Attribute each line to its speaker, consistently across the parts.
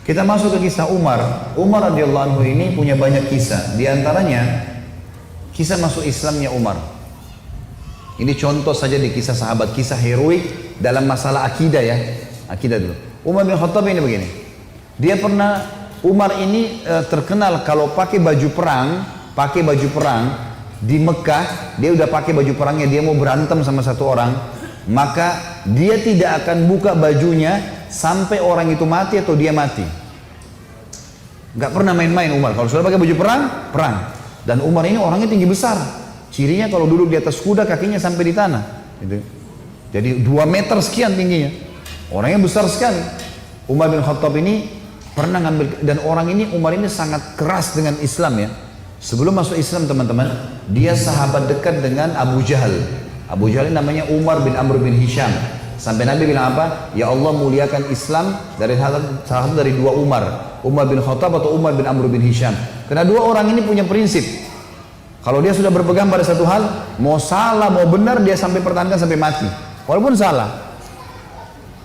Speaker 1: Kita masuk ke kisah Umar. Umar radhiyallahu anhu ini punya banyak kisah. Di antaranya kisah masuk Islamnya Umar. Ini contoh saja di kisah sahabat, kisah heroik dalam masalah akidah ya. Akidah dulu. Umar bin Khattab ini begini. Dia pernah, Umar ini terkenal kalau pakai baju perang di Mekah, dia udah pakai baju perangnya, dia mau berantem sama satu orang, maka dia tidak akan buka bajunya sampai orang itu mati atau dia mati. Nggak pernah main-main Umar. Kalau sudah pakai baju perang. Dan Umar ini orangnya tinggi besar. Cirinya kalau duduk di atas kuda kakinya sampai di tanah. Gitu. Jadi 2 meter sekian tingginya. Orangnya besar sekali. Umar bin Khattab ini pernah ngambil, dan orang ini, Umar ini sangat keras dengan Islam ya. Sebelum masuk Islam teman-teman, dia sahabat dekat dengan Abu Jahal. Abu Jahal ini namanya Umar bin Amr bin Hisham. Sampai Nabi bilang apa? Ya Allah muliakan Islam dari salah satu dari 2 Umar. Umar bin Khattab atau Umar bin Amr bin Hisham. Karena 2 orang ini punya prinsip. Kalau dia sudah berpegang pada satu hal, mau salah mau benar dia sampai pertahankan sampai mati. Walaupun salah.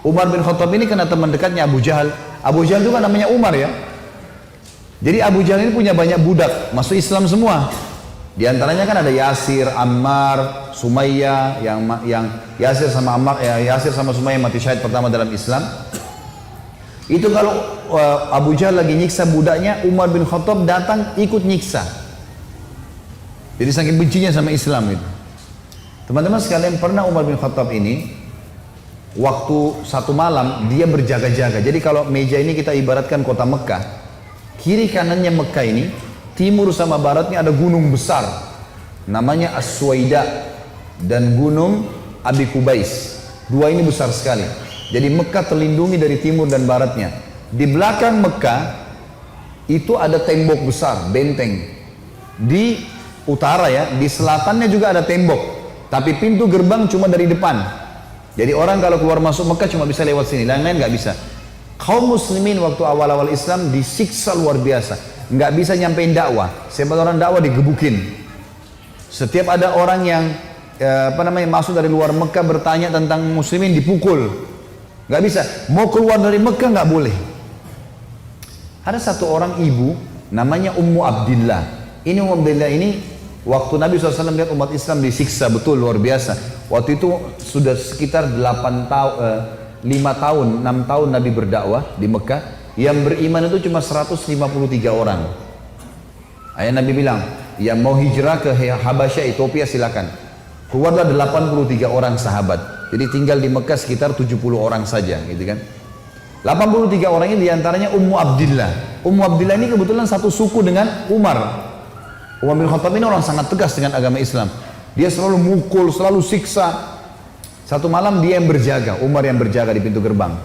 Speaker 1: Umar bin Khattab ini kena teman dekatnya Abu Jahal. Abu Jahal itu kan namanya Umar ya. Jadi Abu Jahal ini punya banyak budak, masuk Islam semua. Di antaranya kan ada Yasir, Ammar, Sumayyah, yang Yasir sama Ammar, Yasir sama Sumayyah mati syahid pertama dalam Islam. Itu kalau Abu Jahal lagi nyiksa budaknya, Umar bin Khattab datang ikut nyiksa. Jadi saking bencinya sama Islam itu. Teman-teman sekalian, pernah Umar bin Khattab ini waktu satu malam dia berjaga-jaga. Jadi kalau meja ini kita ibaratkan kota Mekah, kiri kanannya Mekah ini, timur sama baratnya ada gunung besar namanya As-Suwaida dan gunung Abi Kubais. 2 ini besar sekali. Jadi Mekah terlindungi dari timur dan baratnya. Di belakang Mekah itu ada tembok besar, benteng. Di utara ya, di selatannya juga ada tembok. Tapi pintu gerbang cuma dari depan. Jadi orang kalau keluar masuk Mekah cuma bisa lewat sini, lain-lain nggak bisa. Kaum muslimin waktu awal-awal Islam disiksa luar biasa. Nggak bisa nyampein dakwah. Siapa orang dakwah digebukin. Setiap ada orang yang masuk dari luar Mekah bertanya tentang muslimin dipukul. Nggak bisa. Mau keluar dari Mekah nggak boleh. Ada satu orang ibu namanya Ummu Abdillah. Ini Ummu Abdillah ini waktu Nabi SAW lihat umat Islam disiksa betul luar biasa. Waktu itu sudah sekitar 5 tahun, 6 tahun Nabi berdakwah di Mekah. Yang beriman itu cuma 153 orang. Ayah Nabi bilang, yang mau hijrah ke Habasyah, Ethiopia silakan. Keluarlah 83 orang sahabat. Jadi tinggal di Mekah sekitar 70 orang saja, gitu kan. 83 orang ini diantaranya Ummu Abdillah. Ummu Abdillah ini kebetulan satu suku dengan Umar. Umar bin Khattab ini orang sangat tegas dengan agama Islam. Dia selalu mukul, selalu siksa. Satu malam dia yang berjaga, Umar yang berjaga di pintu gerbang.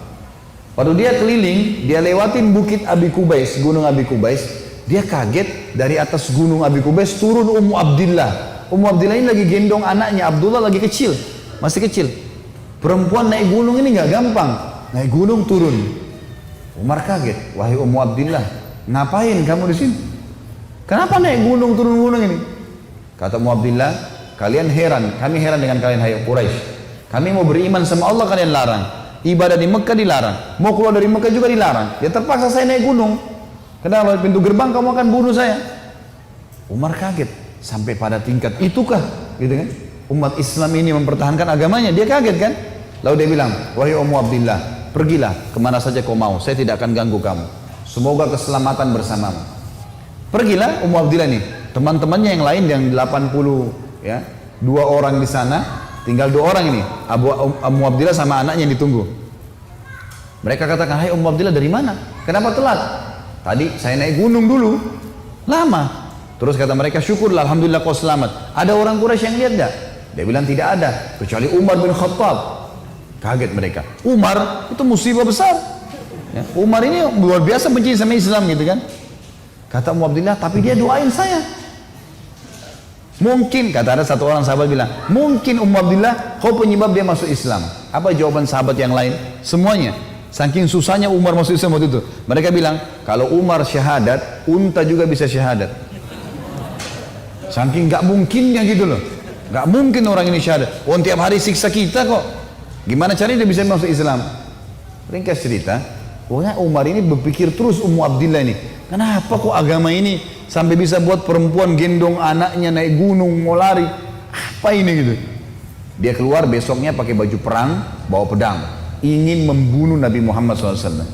Speaker 1: Waktu dia keliling, dia lewatin bukit Abi Kubais, gunung Abi Kubais. Dia kaget, dari atas gunung Abi Kubais turun Ummu Abdillah. Ummu Abdillah ini lagi gendong anaknya, Abdullah lagi kecil, masih kecil. Perempuan naik gunung ini nggak gampang, naik gunung turun. Umar kaget, wahai Ummu Abdillah, ngapain kamu di sini? Kenapa naik gunung turun gunung ini? Kata Ummu Abdillah, kalian heran, kami heran dengan kalian hai Quraisy. Kami mau beriman sama Allah, kalian larang. Ibadah di Mekah dilarang, mau keluar dari Mekah juga dilarang. Ya terpaksa saya naik gunung. Karena kalau pintu gerbang kamu akan bunuh saya. Umar kaget sampai pada tingkat itukah, gitu kan? Umat Islam ini mempertahankan agamanya, dia kaget kan? Lalu dia bilang, wahai Ummu Abdillah, pergilah kemana saja kau mau, saya tidak akan ganggu kamu. Semoga keselamatan bersamamu. Pergilah Ummu Abdillah nih, teman-temannya yang lain yang 80 ya, 2 orang di sana. Tinggal 2 orang ini, Ummu Abdillah sama anaknya yang ditunggu. Mereka katakan, hai Ummu Abdillah dari mana? Kenapa telat? Tadi saya naik gunung dulu, lama. Terus kata mereka, syukurlah, alhamdulillah kau selamat. Ada orang Quraisy yang lihat enggak? Dia bilang tidak ada, kecuali Umar bin Khattab. Kaget mereka. Umar itu musibah besar. Ya, Umar ini luar biasa benci sama Islam gitu kan. Kata Ummu Abdillah, tapi dia doain saya. Mungkin, kata ada satu orang sahabat bilang, mungkin Ummu Abdillah kau penyebab dia masuk Islam. Apa jawaban sahabat yang lain? Semuanya. Saking susahnya Umar masuk Islam waktu itu. Mereka bilang, kalau Umar syahadat, unta juga bisa syahadat. Saking gak mungkinnya gitu loh. Gak mungkin orang ini syahadat. Oh, tiap hari siksa kita kok. Gimana caranya dia bisa masuk Islam? Ringkas cerita, Pokoknya Umar ini berpikir terus Ummu Abdillah ini, kenapa kok agama ini sampai bisa buat perempuan gendong anaknya naik gunung mau lari? Apa ini gitu? Dia keluar besoknya pakai baju perang, bawa pedang, ingin membunuh Nabi Muhammad SAW.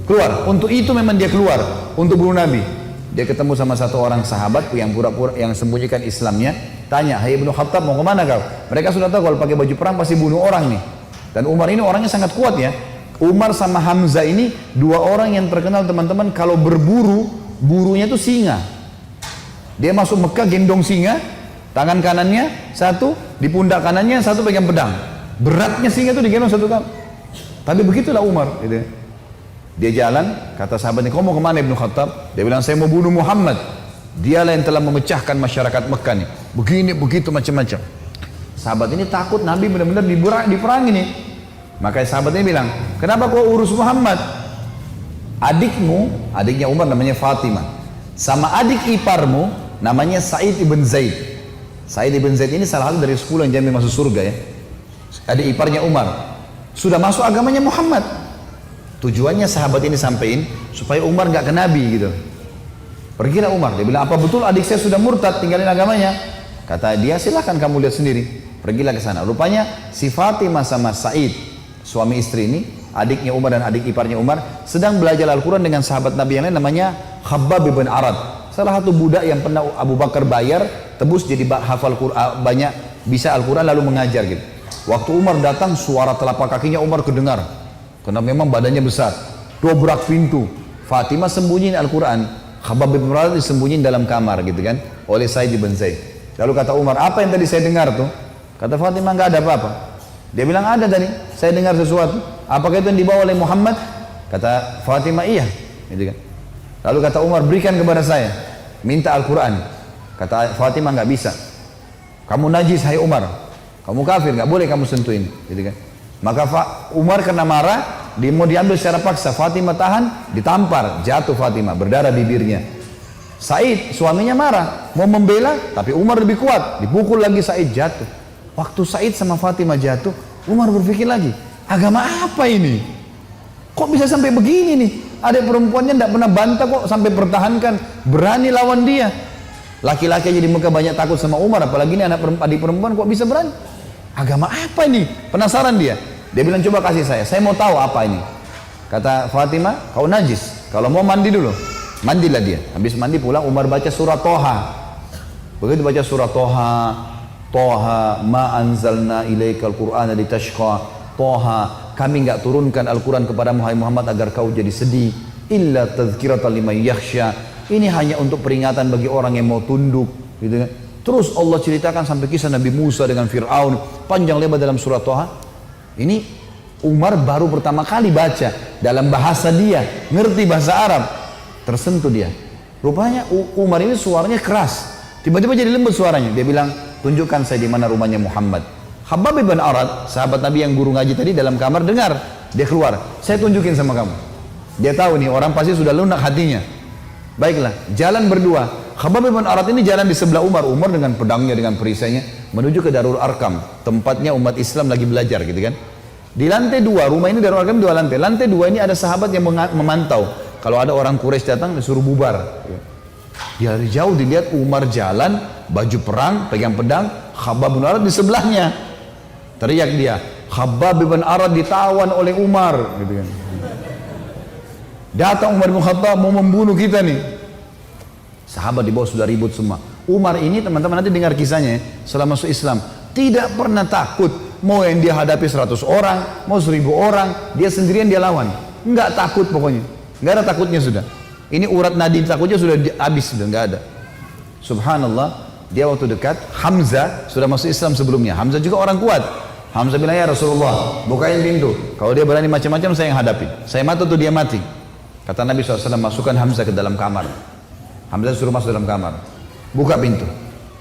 Speaker 1: Keluar, untuk itu memang dia keluar, untuk bunuh Nabi. Dia ketemu sama satu orang sahabat yang pura-pura yang sembunyikan Islamnya, tanya, "Hai Ibnu Khattab, mau kemana kau?" Mereka sudah tahu kalau pakai baju perang pasti bunuh orang nih. Dan Umar ini orangnya sangat kuat ya. Umar sama Hamzah ini dua orang yang terkenal teman-teman kalau berburu, burunya itu singa. Dia masuk Mekah gendong singa, tangan kanannya satu, di pundak kanannya satu pegang pedang. Beratnya singa itu digendong satu kali. Tapi begitulah Umar. Gitu. Dia jalan, kata sahabatnya, "Kau mau kemana Ibnu Khattab?" Dia bilang, "Saya mau bunuh Muhammad. Dialah yang telah memecahkan masyarakat Mekah nih. Begini, begitu, macam-macam." Sahabat ini takut Nabi benar-benar diperang ini. Makanya sahabatnya bilang, "Kenapa kau urus Muhammad? Adikmu," adiknya Umar namanya Fatimah, "sama adik iparmu namanya Sa'id ibn Zaid." Sa'id ibn Zaid ini salah satu dari 10 yang jamin masuk surga ya. Adik iparnya Umar. Sudah masuk agamanya Muhammad. Tujuannya sahabat ini sampein supaya Umar nggak ke Nabi gitu. Pergilah Umar, dia bilang, "Apa betul adik saya sudah murtad tinggalin agamanya?" Kata dia, "Silahkan kamu lihat sendiri." Pergilah ke sana. Rupanya si Fatimah sama Sa'id, suami istri ini, adiknya Umar dan adik iparnya Umar, sedang belajar Al-Quran dengan sahabat Nabi yang lain namanya Khabbab bin Arad. Salah satu budak yang pernah Abu Bakar bayar, tebus jadi hafal Quran, banyak bisa Al-Quran lalu mengajar gitu. Waktu Umar datang, suara telapak kakinya Umar kedengar. Karena memang badannya besar. Dobrak pintu. Fatimah sembunyiin Al-Quran. Khabbab bin Arad disembunyiin dalam kamar gitu kan. Oleh Sa'id bin Zaid. Lalu kata Umar, "Apa yang tadi saya dengar tuh?" Kata Fatimah, "Nggak ada apa-apa." Dia bilang, "Ada tadi. Saya dengar sesuatu. Apakah itu yang dibawa oleh Muhammad?" Kata Fatimah, "Iya." Gitu kan. Lalu kata Umar, "Berikan kepada saya. Minta Al-Quran." Kata Fatimah, "Nggak bisa. Kamu najis, hai Umar. Kamu kafir, nggak boleh kamu sentuhin." Gitu kan. Maka Umar karena marah, dia mau diambil secara paksa. Fatimah tahan, ditampar, jatuh Fatimah, berdarah bibirnya. Said, suaminya marah, mau membela, tapi Umar lebih kuat, dipukul lagi Said, jatuh. Waktu Said sama Fatimah jatuh, Umar berpikir lagi, agama apa ini? Kok bisa sampai begini nih? Ada perempuannya tidak pernah bantah kok sampai pertahankan, berani lawan dia. Laki-laki aja di Mekah banyak takut sama Umar, apalagi ini adik perempuan kok bisa berani? Agama apa ini? Penasaran dia. Dia bilang, "Coba kasih saya mau tahu apa ini." Kata Fatimah, "Kau najis, kalau mau mandi dulu." Mandilah dia. Habis mandi pulang, Umar baca surah Toha. Begitu baca surah Toha, Toha ma anzalna ilaikal qur'ana litashqa. Toha, kami enggak turunkan Al-Quran kepada Muhammad agar kau jadi sedih. Illa tadhkiratan liman yakhsha. Ini hanya untuk peringatan bagi orang yang mau tunduk, gitu kan. Terus Allah ceritakan sampai kisah Nabi Musa dengan Fir'aun, panjang lebar dalam surah Toha. Ini Umar baru pertama kali baca dalam bahasa dia, ngerti bahasa Arab, tersentuh dia. Rupanya Umar ini suaranya keras, tiba-tiba jadi lembut suaranya. Dia bilang, "Tunjukkan saya di mana rumahnya Muhammad." Khabbab bin Arad, sahabat Nabi yang guru ngaji tadi dalam kamar dengar, dia keluar, "Saya tunjukin sama kamu." Dia tahu nih orang pasti sudah lunak hatinya. Baiklah, jalan berdua. Khabbab bin Arad ini jalan di sebelah Umar. Umar dengan pedangnya, dengan perisainya menuju ke Darul Arkam, tempatnya umat Islam lagi belajar gitu kan. Di lantai 2, rumah ini Darul Arkam 2 lantai. Lantai 2 ini ada sahabat yang memantau. Kalau ada orang Quraisy datang disuruh bubar. Dia dari jauh dilihat Umar jalan, baju perang, pegang pedang, Khabbab bin Arad di sebelahnya. Teriak dia, "Khabbab bin Arad ditawan oleh Umar," gitu kan. Datang Umar bin Khattab mau membunuh kita nih. Sahabat di bawah sudah ribut semua. Umar ini teman-teman nanti dengar kisahnya ya, setelah masuk Islam tidak pernah takut. Mau yang dia hadapi 100 orang, mau 1000 orang, dia sendirian dia lawan. Enggak takut pokoknya. Enggak ada takutnya sudah. Ini urat nadi takutnya sudah habis, sudah enggak ada. Subhanallah, dia waktu dekat Hamzah sudah masuk Islam sebelumnya. Hamzah juga orang kuat. Hamzah bilang, "Ya Rasulullah, bukain pintu. Kalau dia berani macam-macam saya yang hadapi. Saya mati atau dia mati." Kata Nabi SAW, "Masukkan Hamzah ke dalam kamar." Hamzah suruh masuk dalam kamar. Buka pintu.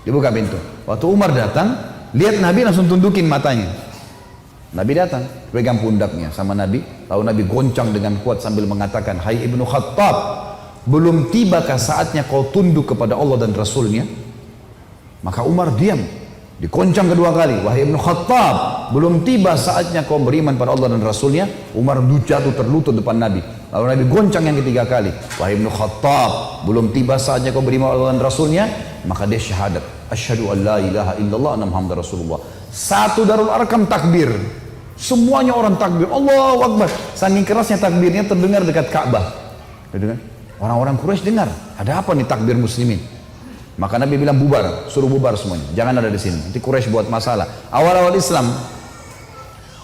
Speaker 1: Dibuka pintu. Waktu Umar datang, lihat Nabi langsung tundukin matanya. Nabi datang, pegang pundaknya sama Nabi. Lalu Nabi goncang dengan kuat sambil mengatakan, "Hai Ibnu Khattab, belum tibakah saatnya kau tunduk kepada Allah dan Rasulnya?" Maka Umar diam. Dikoncang kedua kali, "Wahai Ibnu Khattab, belum tiba saatnya kau beriman pada Allah dan Rasulnya. Umar jatuh terlutut depan Nabi. Lalu Nabi goncang yang ketiga kali. Wahai Ibnu Khattab, belum tiba saatnya kau beriman pada Allah dan Rasulnya. Maka dia syahadat. Asyhadu an la ilaha illallah anna Muhammad Rasulullah. Satu Darul Arkam takbir. Semuanya orang takbir. Allahu Akbar. Saking kerasnya takbirnya terdengar dekat Ka'bah. Orang-orang Quraisy dengar. Ada apa nih takbir muslimin? Maka Nabi bilang bubar, suruh bubar semuanya, jangan ada di sini. Nanti Quraisy buat masalah. Awal-awal Islam,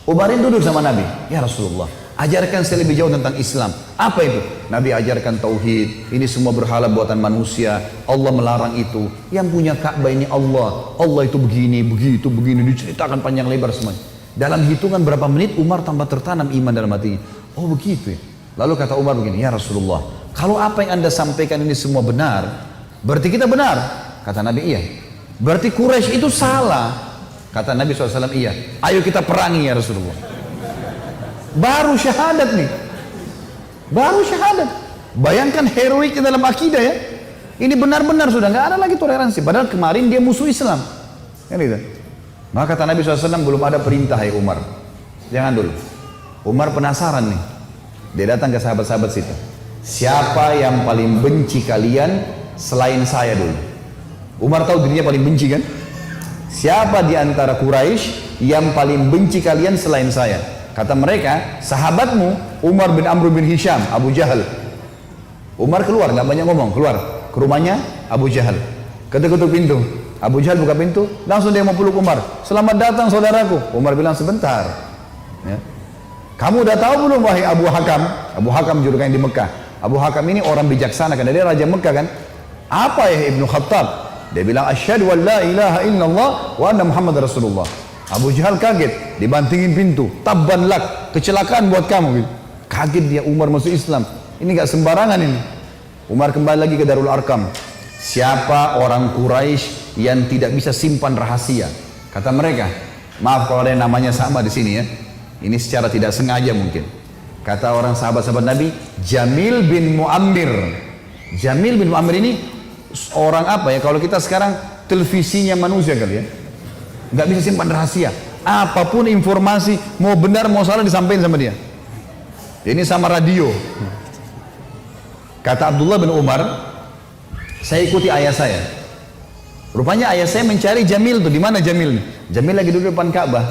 Speaker 1: Umarin duduk sama Nabi. Ya Rasulullah, ajarkan saya lebih jauh tentang Islam. Apa itu? Nabi ajarkan tauhid. Ini semua berhala buatan manusia. Allah melarang itu. Yang punya Ka'bah ini Allah. Allah itu begini, begitu, begini. Diceritakan panjang lebar semuanya. Dalam hitungan berapa menit Umar tambah tertanam iman dalam hatinya. Oh begitu ya. Lalu kata Umar begini, ya Rasulullah, kalau apa yang anda sampaikan ini semua benar, berarti kita benar. Kata Nabi, iya. Berarti Quraisy itu salah. Kata Nabi SAW, iya. Ayo kita perangi ya Rasulullah. Baru syahadat nih. Baru syahadat. Bayangkan heroiknya dalam akidah ya. Ini benar-benar sudah nggak ada lagi toleransi. Padahal kemarin dia musuh Islam. Kan gitu. Maka kata Nabi SAW, belum ada perintah ya Umar. Jangan dulu. Umar penasaran nih. Dia datang ke sahabat-sahabat situ. Siapa yang paling benci kalian selain saya dulu? Umar tahu dirinya paling benci kan? Siapa di antara Quraisy yang paling benci kalian selain saya? Kata mereka, sahabatmu Umar bin Amr bin Hisham, Abu Jahal. Umar keluar, nggak banyak ngomong, keluar ke rumahnya Abu Jahal. Ketuk-ketuk pintu. Abu Jahal buka pintu, langsung dia mau peluk Umar. Selamat datang saudaraku. Umar bilang sebentar. Ya. Kamu udah tahu belum wahai Abu Hakam? Abu Hakam julukannya di Mekah. Abu Hakam ini orang bijaksana kan, dia raja Mekah kan. Apa ya Ibnu Khattab? Dia bilang asyhadu an la ilaha illallah wa anna Muhammad Rasulullah. Abu Jahal kaget, dibantingin pintu. Tabban lak, kecelakaan buat kamu gitu. Kaget dia, Umar masuk Islam. Ini gak sembarangan ini. Umar kembali lagi ke Darul Arkam. Siapa orang Quraisy yang tidak bisa simpan rahasia? Kata mereka, maaf kalau ada yang namanya sama di sini ya. Ini secara tidak sengaja mungkin. Kata orang sahabat-sahabat Nabi, Jamil bin Muammir. Jamil bin Muammir ini orang apa ya? Kalau kita sekarang televisinya manusia kali ya. Nggak bisa simpan rahasia. Apapun informasi, mau benar mau salah disampaikan sama dia. Ini sama radio. Kata Abdullah bin Umar, saya ikuti ayah saya. Rupanya ayah saya mencari Jamil tuh. Di mana Jamil nih? Jamil lagi duduk depan Ka'bah.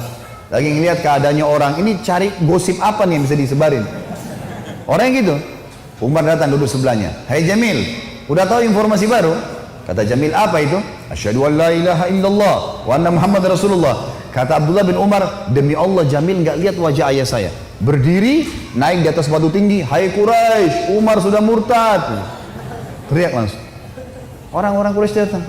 Speaker 1: Lagi ngeliat keadaannya orang. Ini cari gosip apa nih yang bisa disebarin. Orang yang gitu. Umar datang duduk sebelahnya. Hai Jamil, udah tahu informasi baru? Kata Jamil, apa itu? Asyhadu an la ilaha illallah wa anna Muhammad Rasulullah. Kata Abdullah bin Umar, demi Allah Jamil nggak lihat wajah ayah saya. Berdiri, naik di atas batu tinggi. Hai Quraisy, Umar sudah murtad. Teriak langsung. Orang-orang Quraisy datang.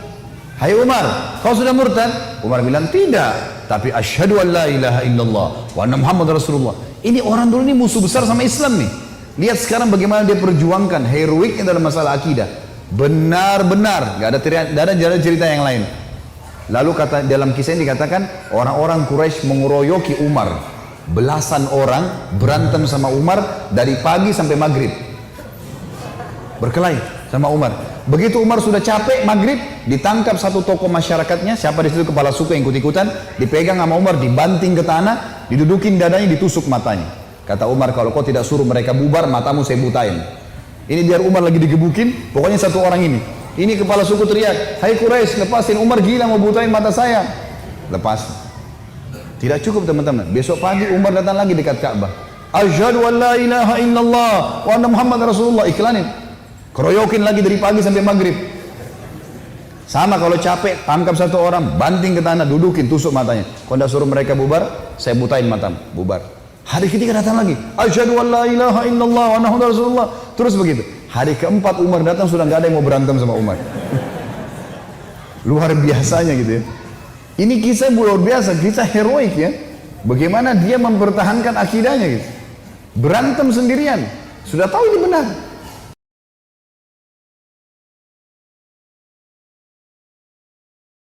Speaker 1: Hai Umar, kau sudah murtad? Umar bilang tidak. Tapi asyhadu an la ilaha illallah wa anna Muhammad Rasulullah. Ini orang dulu ini musuh besar sama Islam nih. Lihat sekarang bagaimana dia perjuangkan heroiknya dalam masalah akidah. Benar-benar, gak ada cerita yang lain. Lalu kata dalam kisah ini dikatakan orang-orang Quraisy mengeroyoki Umar. Belasan orang berantem sama Umar dari pagi sampai maghrib. Berkelahi sama Umar. Begitu Umar sudah capek maghrib, ditangkap satu tokoh masyarakatnya, siapa di situ kepala suku yang ikut-ikutan, dipegang sama Umar, dibanting ke tanah, didudukin dadanya, ditusuk matanya. Kata Umar, kalau kau tidak suruh mereka bubar, matamu saya butain. Ini biar Umar lagi digebukin, pokoknya satu orang ini. Ini kepala suku teriak, hai Quraisy, lepasin, Umar gila mau butain mata saya. Lepas. Tidak cukup teman-teman. Besok pagi Umar datang lagi dekat Ka'bah. Asyhadu an la ilaha illallah wa anna Muhammad Rasulullah. Iklanin. Keroyokin lagi dari pagi sampai maghrib. Sama kalau capek, tangkap satu orang, banting ke tanah, dudukin, tusuk matanya. Kalau tidak suruh mereka bubar, saya butain matamu. Bubar. Hari ketiga datang lagi. Asyhadu an la ilaha illallah wa anna Muhammad Rasulullah. Terus begitu. Hari keempat Umar datang, sudah nggak ada yang mau berantem sama Umar. Luar biasanya gitu ya. Ini kisah luar biasa, kisah heroik ya. Bagaimana dia mempertahankan akidahnya gitu. Berantem sendirian. Sudah tahu ini benar.